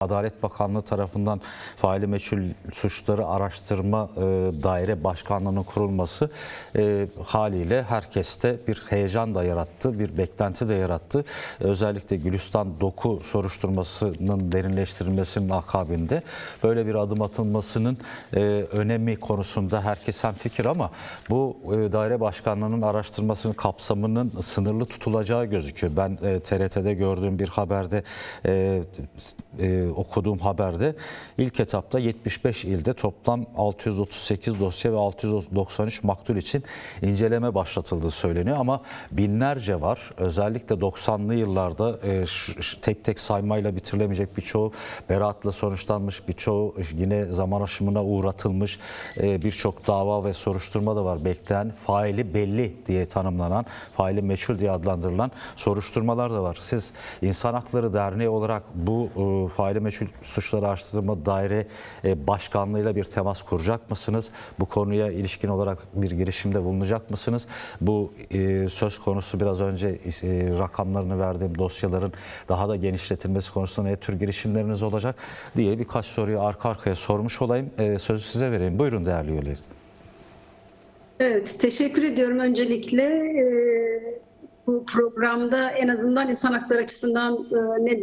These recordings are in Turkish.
Adalet Bakanlığı tarafından faili meçhul suçları araştırma daire başkanlığının kurulması haliyle herkeste bir heyecan da yarattı, bir beklenti de yarattı. Özellikle Gülistan Doku soruşturmasının derinleştirilmesinin akabinde böyle bir adım atılmasının önemi konusunda herkes hemfikir ama bu daire başkanlığının araştırmasının kapsamının sınırlı tutulacağı gözüküyor. Ben TRT'de gördüğüm bir haberde okuduğum haberde ilk etapta 75 ilde toplam 638 dosya ve 693 maktul için inceleme başlatıldığı söyleniyor ama binlerce var. Özellikle 90'lı yıllarda tek tek saymayla bitirilemeyecek birçoğu beraatla sonuçlanmış, birçoğu yine zaman aşımına uğratılmış, birçok dava ve soruşturma da var. Bekleyen faili belli diye tanımlanan, faili meçhul diye adlandırılan soruşturmalar da var. Siz İnsan Hakları Derneği olarak bu faili meçhul suçları araştırma daire başkanlığıyla bir temas kuracak mısınız? Bu konuya ilişkin olarak bir girişimde bulunacak mısınız? Bu söz konusu biraz önce rakamlarını verdiğim dosyaların daha da genişletilmesi konusunda ne tür girişimleriniz olacak diye birkaç soruyu arka arkaya sormuş olayım. Sözü size vereyim. Buyurun değerli üyeler. Evet, teşekkür ediyorum öncelikle. Bu programda en azından insan hakları açısından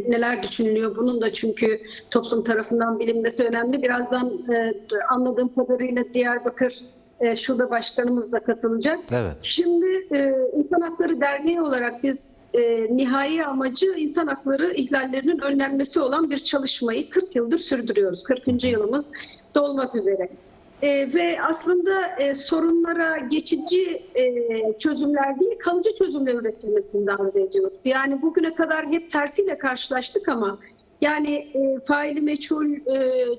neler düşünülüyor bunun da çünkü toplum tarafından bilinmesi önemli. Birazdan anladığım kadarıyla Diyarbakır Şube Başkanımız da katılacak. Evet. Şimdi İnsan Hakları Derneği olarak biz nihai amacı insan hakları ihlallerinin önlenmesi olan bir çalışmayı 40 yıldır sürdürüyoruz. 40. yılımız dolmak üzere. Ve aslında sorunlara geçici çözümler değil, kalıcı çözümler üretilmesini arzu ediyoruz. Yani bugüne kadar hep tersiyle karşılaştık ama yani faili meçhul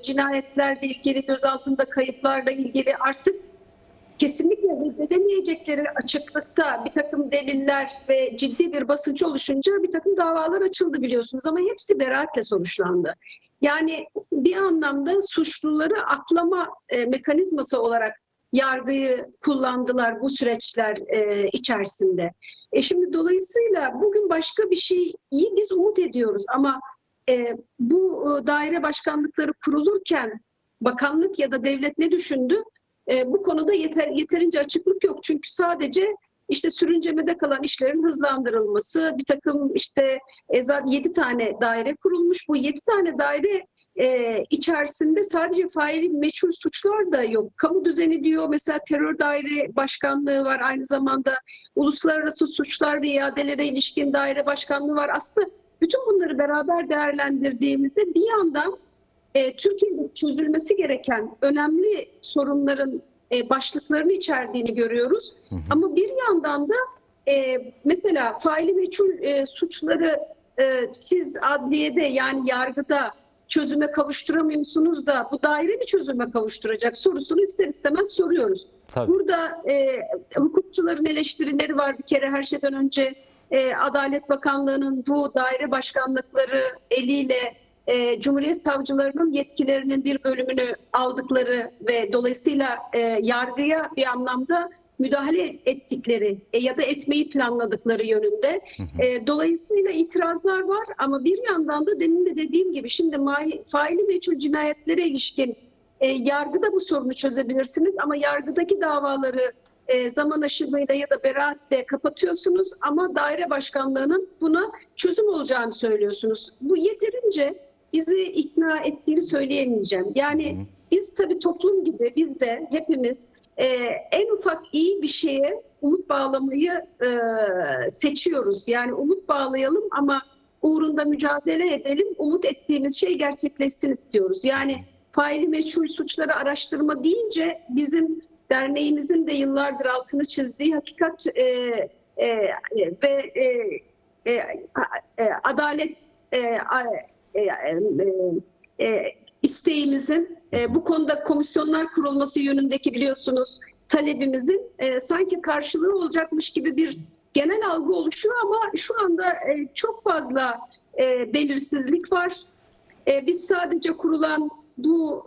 cinayetlerle ilgili, gözaltında kayıplarla ilgili artık kesinlikle reddedemeyecekleri açıklıkta bir takım deliller ve ciddi bir basınç oluşunca bir takım davalar açıldı biliyorsunuz ama hepsi beraatle sonuçlandı. Yani bir anlamda suçluları aklama mekanizması olarak yargıyı kullandılar bu süreçler içerisinde. Şimdi dolayısıyla bugün başka bir şeyi biz umut ediyoruz ama bu daire başkanlıkları kurulurken bakanlık ya da devlet ne düşündü? Bu konuda yeterince açıklık yok. Çünkü sadece işte sürüncemede kalan işlerin hızlandırılması, bir takım işte 7 tane daire kurulmuş. Bu 7 tane daire içerisinde sadece faili meçhul suçlar da yok. Kamu düzeni diyor, mesela terör daire başkanlığı var, aynı zamanda uluslararası suçlar ve iadelere ilişkin daire başkanlığı var. Aslında bütün bunları beraber değerlendirdiğimizde bir yandan Türkiye'de çözülmesi gereken önemli sorunların başlıklarını içerdiğini görüyoruz. Ama bir yandan da mesela faili meçhul suçları siz adliyede yani yargıda çözüme kavuşturamıyorsunuz da bu daire mi çözüme kavuşturacak sorusunu ister istemez soruyoruz. Tabii. Burada hukukçuların eleştirileri var bir kere her şeyden önce. Adalet Bakanlığı'nın bu daire başkanlıkları eliyle Cumhuriyet savcılarının yetkilerinin bir bölümünü aldıkları ve dolayısıyla yargıya bir anlamda müdahale ettikleri ya da etmeyi planladıkları yönünde. Dolayısıyla itirazlar var ama bir yandan da demin de dediğim gibi şimdi faili meçhul cinayetlere ilişkin yargıda bu sorunu çözebilirsiniz ama yargıdaki davaları zaman aşımıyla ya da beraatle kapatıyorsunuz ama daire başkanlığının buna çözüm olacağını söylüyorsunuz. Bu yeterince bizi ikna ettiğini söyleyemeyeceğim. Yani biz tabii toplum gibi biz de hepimiz en ufak iyi bir şeye umut bağlamayı seçiyoruz. Yani umut bağlayalım ama uğrunda mücadele edelim, umut ettiğimiz şey gerçekleşsin istiyoruz. Yani faili meçhul suçları araştırma deyince bizim derneğimizin de yıllardır altını çizdiği hakikat ve adalet isteğimizin bu konuda komisyonlar kurulması yönündeki biliyorsunuz talebimizin sanki karşılığı olacakmış gibi bir genel algı oluşuyor ama şu anda çok fazla belirsizlik var. Biz sadece kurulan bu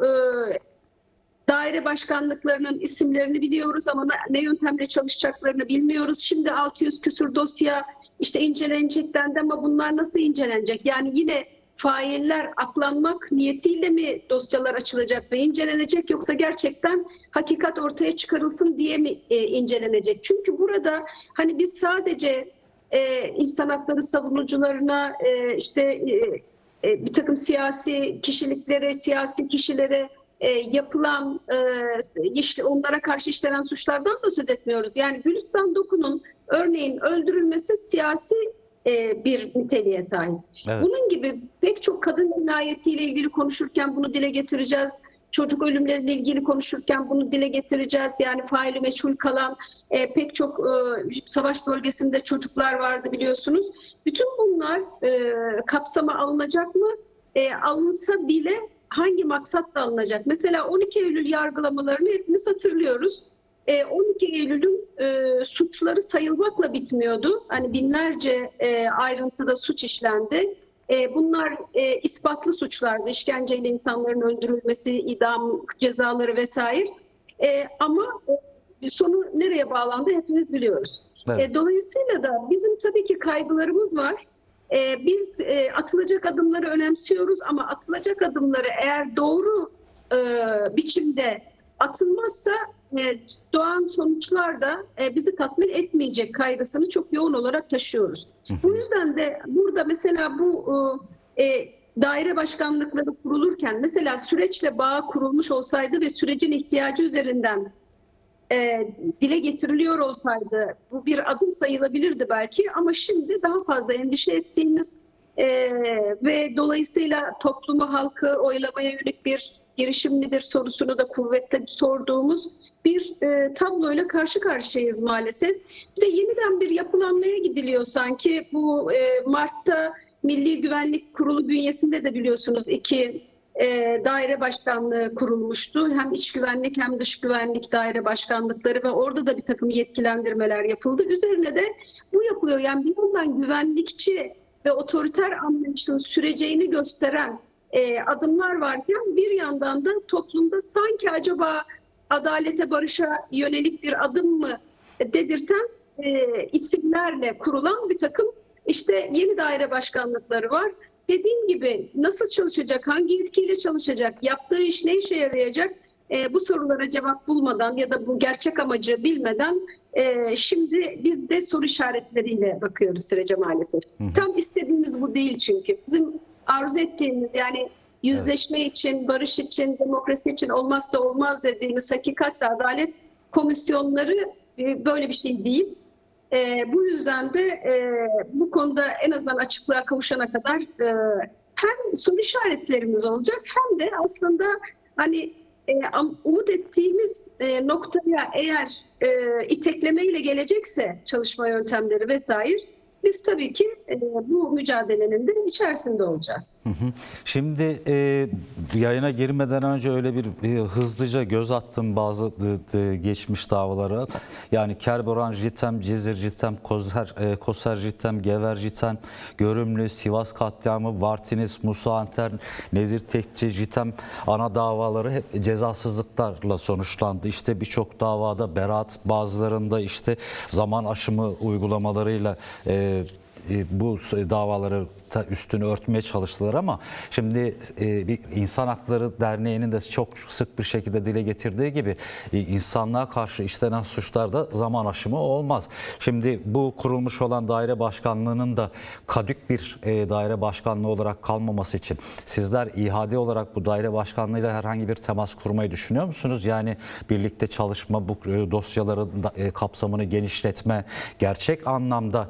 daire başkanlıklarının isimlerini biliyoruz ama ne yöntemle çalışacaklarını bilmiyoruz. Şimdi 600 küsur dosya işte incelenecek dendi ama bunlar nasıl incelenecek? Yani yine failler aklanmak niyetiyle mi dosyalar açılacak ve incelenecek, yoksa gerçekten hakikat ortaya çıkarılsın diye mi incelenecek? Çünkü burada hani biz sadece insan hakları savunucularına bir takım siyasi kişiliklere, siyasi kişilere yapılan onlara karşı işlenen suçlardan da söz etmiyoruz. Yani Gülistan Doku'nun örneğin öldürülmesi siyasi bir niteliğe sahip. Evet. Bunun gibi pek çok kadın cinayetiyle ilgili konuşurken bunu dile getireceğiz. Çocuk ölümleriyle ilgili konuşurken bunu dile getireceğiz. Yani faili meçhul kalan pek çok savaş bölgesinde çocuklar vardı biliyorsunuz. Bütün bunlar kapsama alınacak mı? Alınsa bile hangi maksatla alınacak? Mesela 12 Eylül yargılamalarını hepimiz hatırlıyoruz. 12 Eylül'ün suçları sayılmakla bitmiyordu. Hani binlerce ayrıntıda suç işlendi. Bunlar ispatlı suçlardı. İşkenceyle insanların öldürülmesi, idam cezaları vesaire. Ama sonu nereye bağlandı hepimiz biliyoruz. Evet. Dolayısıyla da bizim tabii ki kaygılarımız var. Biz atılacak adımları önemsiyoruz ama atılacak adımları eğer doğru biçimde atılmazsa doğan sonuçlar da bizi tatmin etmeyecek kaygısını çok yoğun olarak taşıyoruz. Bu yüzden de burada mesela bu daire başkanlıkları kurulurken mesela süreçle bağ kurulmuş olsaydı ve sürecin ihtiyacı üzerinden dile getiriliyor olsaydı bu bir adım sayılabilirdi belki, ama şimdi daha fazla endişe ettiğimiz ve dolayısıyla toplumu, halkı oylamaya yönelik bir girişim midir sorusunu da kuvvetle sorduğumuz bir tabloyla karşı karşıyayız maalesef. Bir de yeniden bir yapılanmaya gidiliyor sanki. Bu Mart'ta Milli Güvenlik Kurulu bünyesinde de biliyorsunuz iki daire başkanlığı kurulmuştu. Hem iç güvenlik hem dış güvenlik daire başkanlıkları ve orada da bir takım yetkilendirmeler yapıldı. Üzerine de bu yapılıyor. Yani bir yandan güvenlikçi ve otoriter anlayışın süreceğini gösteren adımlar varken bir yandan da toplumda sanki acaba adalete, barışa yönelik bir adım mı dedirten isimlerle kurulan bir takım yeni daire başkanlıkları var. Dediğim gibi nasıl çalışacak, hangi yetkiyle çalışacak, yaptığı iş ne işe yarayacak, bu sorulara cevap bulmadan ya da bu gerçek amacı bilmeden şimdi biz de soru işaretleriyle bakıyoruz sürece maalesef. Tam istediğimiz bu değil çünkü. Bizim arzu ettiğimiz, yani yüzleşme için, barış için, demokrasi için olmazsa olmaz dediğimiz hakikat ve adalet komisyonları böyle bir şey değil. Bu yüzden de bu konuda en azından açıklığa kavuşana kadar hem soru işaretlerimiz olacak hem de aslında hani umut ettiğimiz noktaya eğer iteklemeyle gelecekse çalışma yöntemleri vesaire, biz tabii ki bu mücadelenin de içerisinde olacağız. Şimdi yayına girmeden önce öyle bir hızlıca göz attım bazı geçmiş davalara. Yani Kerboran Jitem, Cizir Jitem, Koser Jitem, Gever Jitem, Görümlü, Sivas katliamı, Vartiniz, Musa Anter, Nezir Tekçi, Jitem ana davaları hep cezasızlıklarla sonuçlandı. İşte birçok davada beraat, bazılarında zaman aşımı uygulamalarıyla bu davaları üstünü örtmeye çalıştılar ama şimdi bir İnsan Hakları Derneği'nin de çok sık bir şekilde dile getirdiği gibi insanlığa karşı işlenen suçlarda zaman aşımı olmaz. Şimdi bu kurulmuş olan daire başkanlığının da kadük bir daire başkanlığı olarak kalmaması için sizler İHA'de olarak bu daire başkanlığıyla herhangi bir temas kurmayı düşünüyor musunuz? Yani birlikte çalışma, bu dosyaların kapsamını genişletme, gerçek anlamda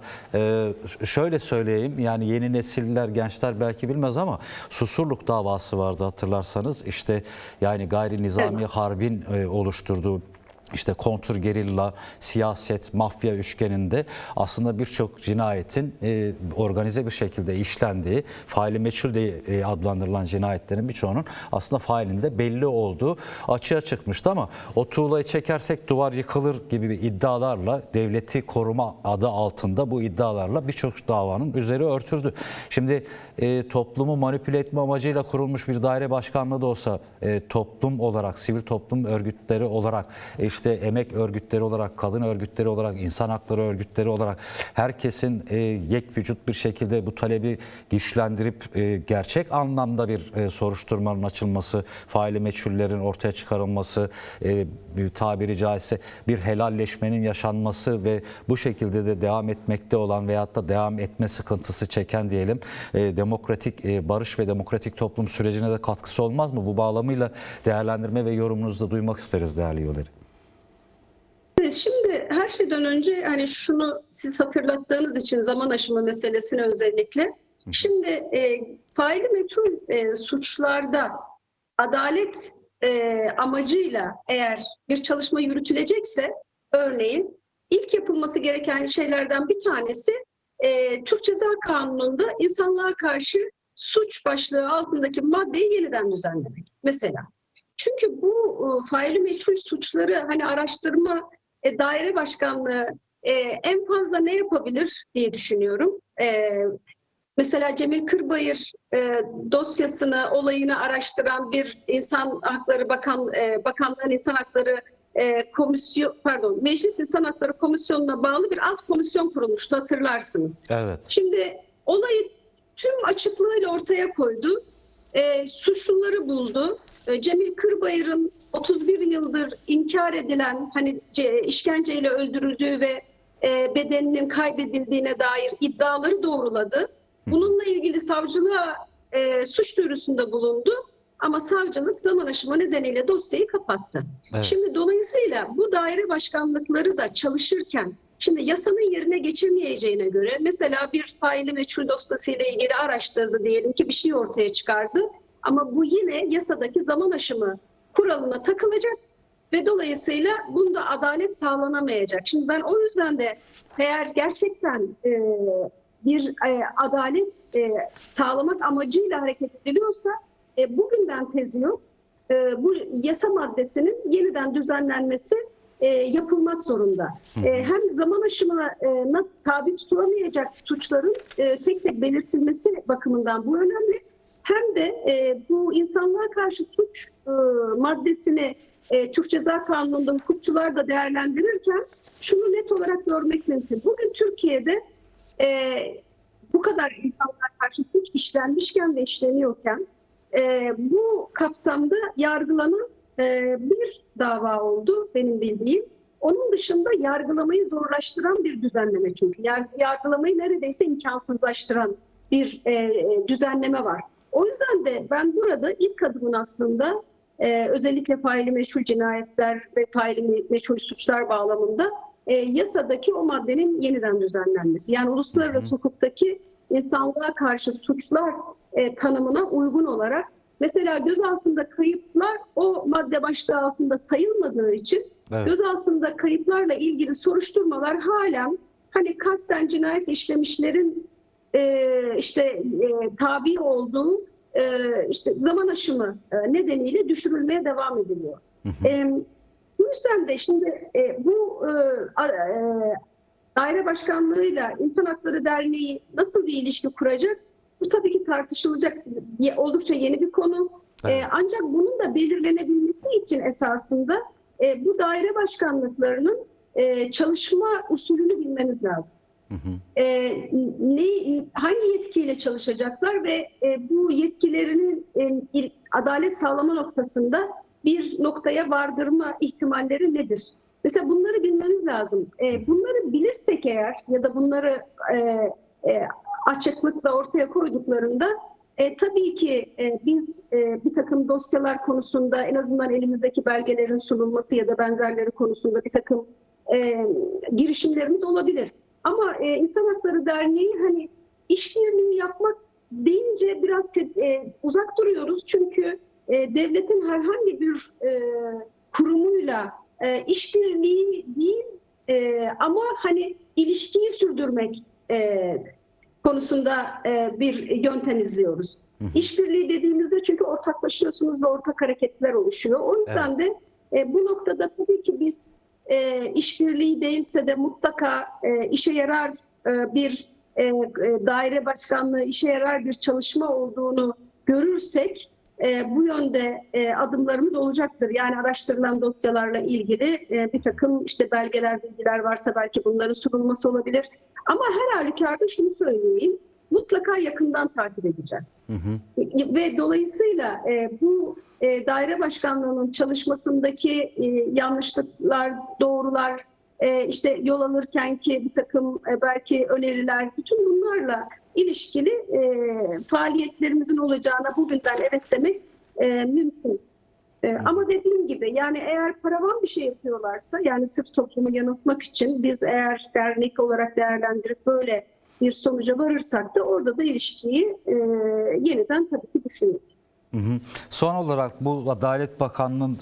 şöyle söyleyeyim, yani yeni nesiller, gençler belki bilmez ama Susurluk davası vardı hatırlarsanız. Yani gayri nizami harbin oluşturduğu kontrgerilla, siyaset, mafya üçgeninde aslında birçok cinayetin organize bir şekilde işlendiği, faili meçhul diye adlandırılan cinayetlerin birçoğunun aslında failinde belli olduğu açığa çıkmıştı ama o tuğlayı çekersek duvar yıkılır gibi bir iddialarla, devleti koruma adı altında bu iddialarla birçok davanın üzeri örtüldü. Şimdi toplumu manipüle etme amacıyla kurulmuş bir daire başkanlığı da olsa toplum olarak, sivil toplum örgütleri olarak biz de emek örgütleri olarak, kadın örgütleri olarak, insan hakları örgütleri olarak herkesin yek vücut bir şekilde bu talebi güçlendirip gerçek anlamda bir soruşturmanın açılması, faili meçhullerin ortaya çıkarılması, tabiri caizse bir helalleşmenin yaşanması ve bu şekilde de devam etmekte olan veyahut da devam etme sıkıntısı çeken diyelim demokratik barış ve demokratik toplum sürecine de katkısı olmaz mı? Bu bağlamıyla değerlendirme ve yorumunuzu da duymak isteriz değerli üyeleri. Evet, şimdi her şeyden önce hani şunu siz hatırlattığınız için zaman aşımı meselesini özellikle. Şimdi faili meçhul suçlarda adalet amacıyla eğer bir çalışma yürütülecekse örneğin ilk yapılması gereken şeylerden bir tanesi Türk Ceza Kanunu'nda insanlığa karşı suç başlığı altındaki maddeyi yeniden düzenlemek mesela. Çünkü bu faili meçhul suçları hani araştırma daire başkanlığı en fazla ne yapabilir diye düşünüyorum. Mesela Cemil Kırbayır dosyasını, olayını araştıran bir insan hakları bakanlığın insan hakları Meclis İnsan Hakları Komisyonu'na bağlı bir alt komisyon kurulmuştu, hatırlarsınız. Evet. Şimdi olayı tüm açıklığıyla ortaya koydu. Suçluları buldu. Cemil Kırbayır'ın 31 yıldır inkar edilen hani işkenceyle öldürüldüğü ve bedeninin kaybedildiğine dair iddiaları doğruladı. Bununla ilgili savcılığa suç duyurusunda bulundu ama savcılık zaman aşımı nedeniyle dosyayı kapattı. Evet. Şimdi dolayısıyla bu daire başkanlıkları da çalışırken şimdi yasanın yerine geçemeyeceğine göre mesela bir faili meçhul dosyasıyla ilgili araştırdı diyelim ki bir şey ortaya çıkardı ama bu yine yasadaki zaman aşımı kuralına takılacak ve dolayısıyla bunda adalet sağlanamayacak. Şimdi ben o yüzden de eğer gerçekten bir adalet sağlamak amacıyla hareket ediliyorsa bugünden tezi yok. Bu yasa maddesinin yeniden düzenlenmesi yapılmak zorunda. Hem zaman aşımına tabi tutulamayacak suçların tek tek belirtilmesi bakımından bu önemli. Hem de bu insanlığa karşı suç maddesini Türk Ceza Kanunu'nda hukukçular da değerlendirirken şunu net olarak görmek mümkün. Bugün Türkiye'de bu kadar insanlığa karşı suç işlenmişken ve işleniyorken bu kapsamda yargılanan bir dava oldu benim bildiğim. Onun dışında yargılamayı zorlaştıran bir düzenleme çünkü. Yargılamayı neredeyse imkansızlaştıran bir düzenleme var. O yüzden de ben burada ilk adımın aslında özellikle faili meçhul cinayetler ve faili meçhul suçlar bağlamında yasadaki o maddenin yeniden düzenlenmesi. Yani uluslararası hukuktaki insanlığa karşı suçlar tanımına uygun olarak mesela gözaltında kayıplar o madde başlığı altında sayılmadığı için evet, gözaltında kayıplarla ilgili soruşturmalar halen hani kasten cinayet işlemişlerin tabi olduğu işte zaman aşımı nedeniyle düşürülmeye devam ediliyor. Bu yüzden de şimdi bu daire başkanlığıyla İnsan Hakları Derneği nasıl bir ilişki kuracak? Bu tabii ki tartışılacak oldukça yeni bir konu. Evet. Ancak bunun da belirlenebilmesi için esasında bu daire başkanlıklarının çalışma usulünü bilmemiz lazım. Hangi yetkiyle çalışacaklar ve bu yetkilerinin adalet sağlama noktasında bir noktaya vardırma ihtimalleri nedir? Mesela bunları bilmemiz lazım. Bunları bilirsek eğer ya da bunları açıklıkla ortaya koyduklarında tabii ki biz bir takım dosyalar konusunda en azından elimizdeki belgelerin sunulması ya da benzerleri konusunda bir takım girişimlerimiz olabilir. Ama İnsan Hakları Derneği hani işbirliği yapmak deyince biraz uzak duruyoruz. Çünkü devletin herhangi bir kurumuyla işbirliği değil ama hani ilişkiyi sürdürmek konusunda bir yöntem izliyoruz. İşbirliği dediğimizde çünkü ortaklaşıyorsunuz ve ortak hareketler oluşuyor. O yüzden de bu noktada tabii ki biz işbirliği değilse de mutlaka işe yarar bir daire başkanlığı, işe yarar bir çalışma olduğunu görürsek bu yönde adımlarımız olacaktır. Yani araştırılan dosyalarla ilgili bir takım işte belgeler, bilgiler varsa belki bunların sunulması olabilir. Ama her halükarda şunu söyleyeyim, mutlaka yakından takip edeceğiz. Ve dolayısıyla bu daire başkanlığının çalışmasındaki yanlışlıklar, doğrular, işte yol alırkenki bir takım belki öneriler, bütün bunlarla ilişkili faaliyetlerimizin olacağına bugünden evet demek mümkün. Ama dediğim gibi yani eğer paravan bir şey yapıyorlarsa, yani sırf toplumu yanıltmak için biz eğer dernek olarak değerlendirip böyle bir sonuca varırsak da orada da ilişkiyi yeniden tabii ki düşünürüz. Son olarak bu Adalet Bakanlığı'nın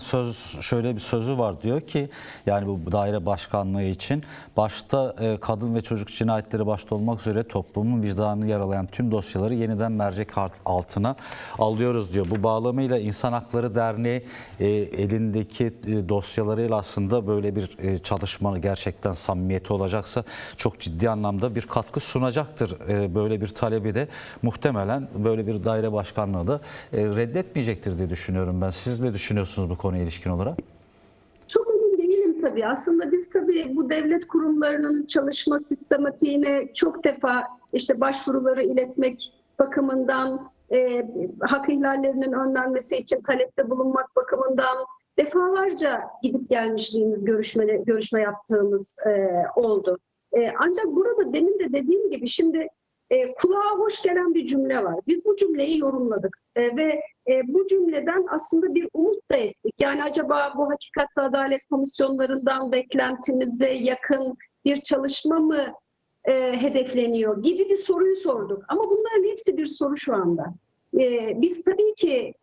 şöyle bir sözü var, diyor ki yani bu daire başkanlığı için başta kadın ve çocuk cinayetleri başta olmak üzere toplumun vicdanını yaralayan tüm dosyaları yeniden mercek altına alıyoruz diyor. Bu bağlamıyla İnsan Hakları Derneği elindeki dosyalarıyla aslında böyle bir çalışma gerçekten samimiyeti olacaksa çok ciddi anlamda bir katkı sunacaktır. Böyle bir talebi de muhtemelen böyle bir daire başkanlığı da reddetmeyecektir diye düşünüyorum ben. Siz ne düşünüyorsunuz bu konuya ilişkin olarak? Çok emin değilim tabii. Aslında biz tabii bu devlet kurumlarının çalışma sistematiğine çok defa işte başvuruları iletmek bakımından, hak ihlallerinin önlenmesi için talepte bulunmak bakımından defalarca gidip gelmişliğimiz, görüşme yaptığımız oldu. Ancak burada demin de dediğim gibi şimdi kulağa hoş gelen bir cümle var. Biz bu cümleyi yorumladık ve bu cümleden aslında bir umut da ettik. Yani acaba bu hakikat ve adalet komisyonlarından beklentimize yakın bir çalışma mı hedefleniyor gibi bir soruyu sorduk. Ama bunların hepsi bir soru şu anda. Biz tabii ki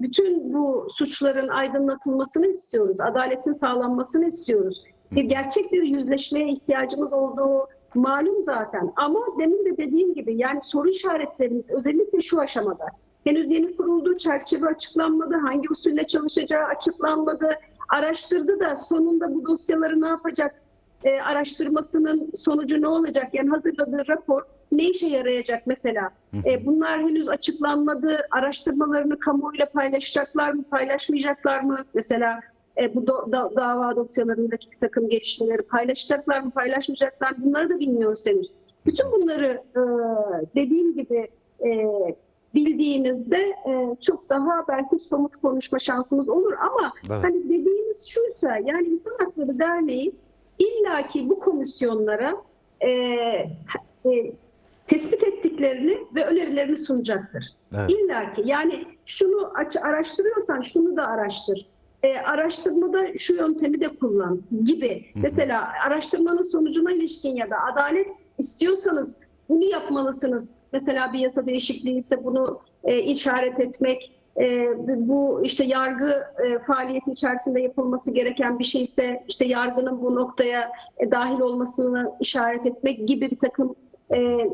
bütün bu suçların aydınlatılmasını istiyoruz, adaletin sağlanmasını istiyoruz. Gerçek bir yüzleşmeye ihtiyacımız olduğu malum zaten. Ama demin de dediğim gibi yani soru işaretlerimiz özellikle şu aşamada. Henüz yeni kuruldu, çerçeve açıklanmadı, hangi usulle çalışacağı açıklanmadı. Araştırdı da sonunda bu dosyaları ne yapacak, araştırmasının sonucu ne olacak? Yani hazırladığı rapor ne işe yarayacak mesela? Bunlar henüz açıklanmadı. Araştırmalarını kamuoyuyla paylaşacaklar mı, paylaşmayacaklar mı? Mesela bu dava dosyalarındaki bir takım gelişmeleri paylaşacaklar mı, paylaşmayacaklar mı? Bunları da bilmiyoruz henüz. Bütün bunları dediğim gibi bildiğimizde çok daha belki somut konuşma şansımız olur ama evet, hani dediğimiz şuysa yani İnsan Hakları Derneği illaki bu komisyonlara tespit ettiklerini ve önerilerini sunacaktır. evet. İllaki yani şunu araştırıyorsan şunu da araştır. Araştırmada şu yöntemi de kullan gibi. Mesela araştırmanın sonucuna ilişkin ya da adalet istiyorsanız bunu yapmalısınız. Mesela bir yasa değişikliği ise bunu işaret etmek, bu işte yargı faaliyeti içerisinde yapılması gereken bir şeyse işte yargının bu noktaya dahil olmasını işaret etmek gibi bir takım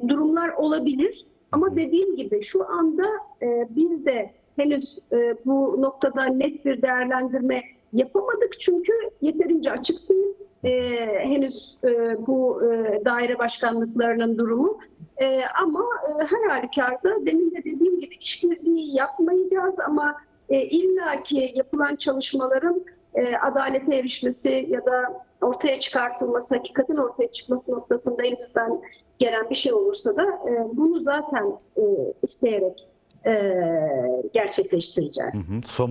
durumlar olabilir. Ama dediğim gibi şu anda biz de henüz bu noktada net bir değerlendirme yapamadık çünkü yeterince açık değil. Henüz bu daire başkanlıklarının durumu. Ama her halükarda demin de dediğim gibi işbirliği yapmayacağız ama illaki yapılan çalışmaların adalete erişmesi ya da ortaya çıkartılması, hakikatin ortaya çıkması noktasında elimizden gelen bir şey olursa da bunu zaten isteyerek gerçekleştireceğiz.